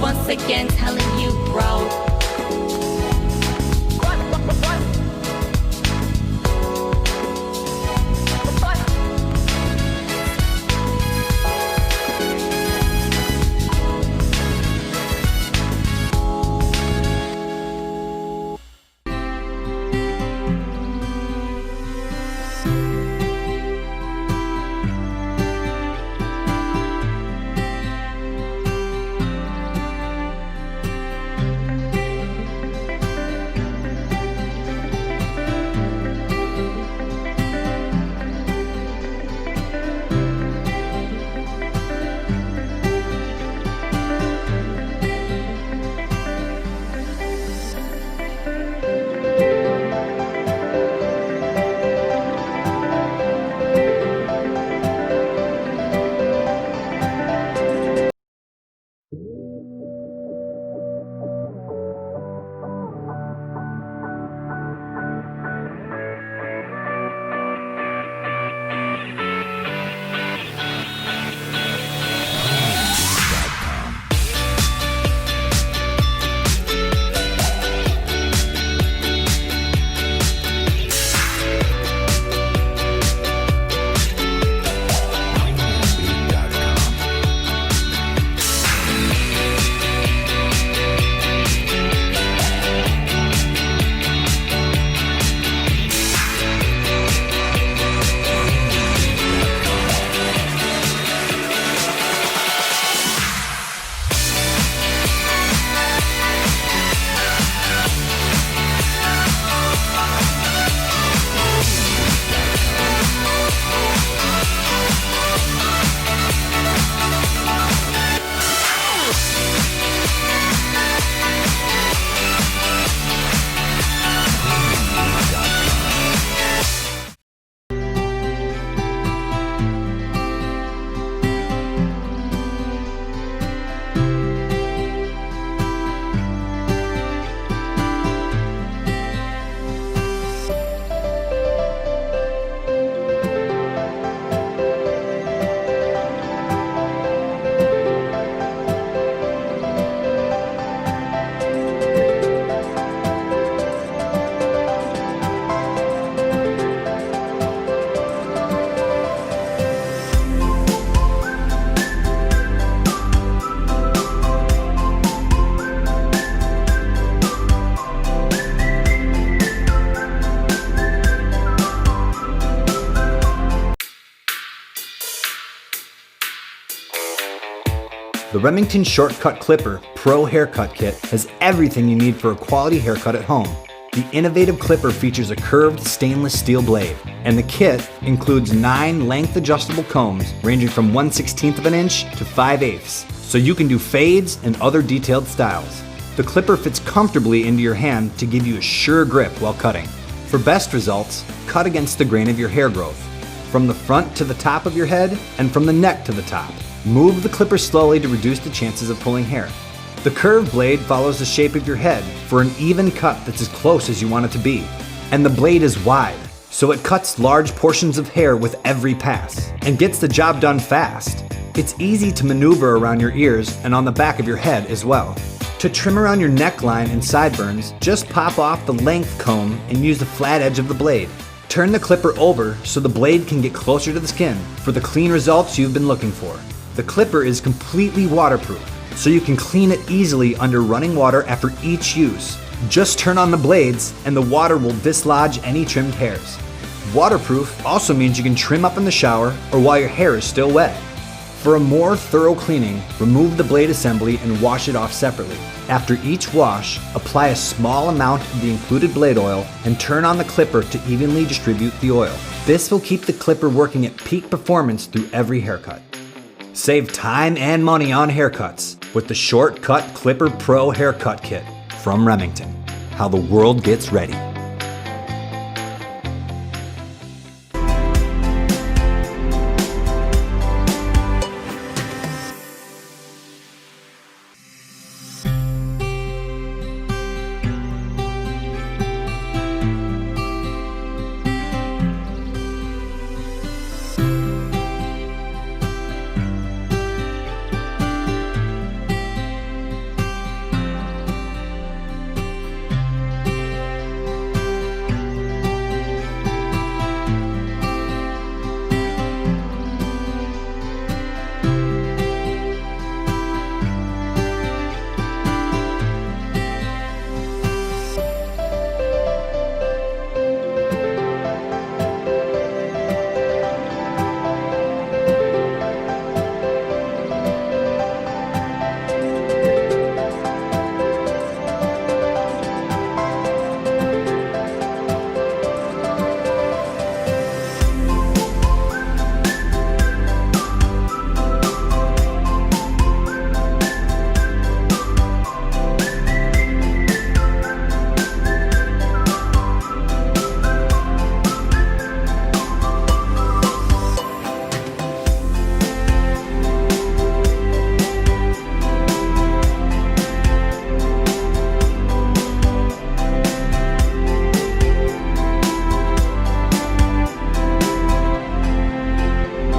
once again telling you, bro. The Remington Shortcut Clipper Pro Haircut Kit has everything you need for a quality haircut at home. The innovative clipper features a curved stainless steel blade, and the kit includes 9 length adjustable combs ranging from 1/16 of an inch to 5/8, so you can do fades and other detailed styles. The clipper fits comfortably into your hand to give you a sure grip while cutting. For best results, cut against the grain of your hair growth, from the front to the top of your head and from the neck to the top. Move the clipper slowly to reduce the chances of pulling hair. The curved blade follows the shape of your head for an even cut that's as close as you want it to be. And the blade is wide, so it cuts large portions of hair with every pass and gets the job done fast. It's easy to maneuver around your ears and on the back of your head as well. To trim around your neckline and sideburns, just pop off the length comb and use the flat edge of the blade. Turn the clipper over so the blade can get closer to the skin for the clean results you've been looking for. The clipper is completely waterproof, so you can clean it easily under running water after each use. Just turn on the blades and the water will dislodge any trimmed hairs. Waterproof also means you can trim up in the shower or while your hair is still wet. For a more thorough cleaning, remove the blade assembly and wash it off separately. After each wash, apply a small amount of the included blade oil and turn on the clipper to evenly distribute the oil. This will keep the clipper working at peak performance through every haircut. Save time and money on haircuts with the Shortcut Clipper Pro Haircut Kit from Remington. How the world gets ready.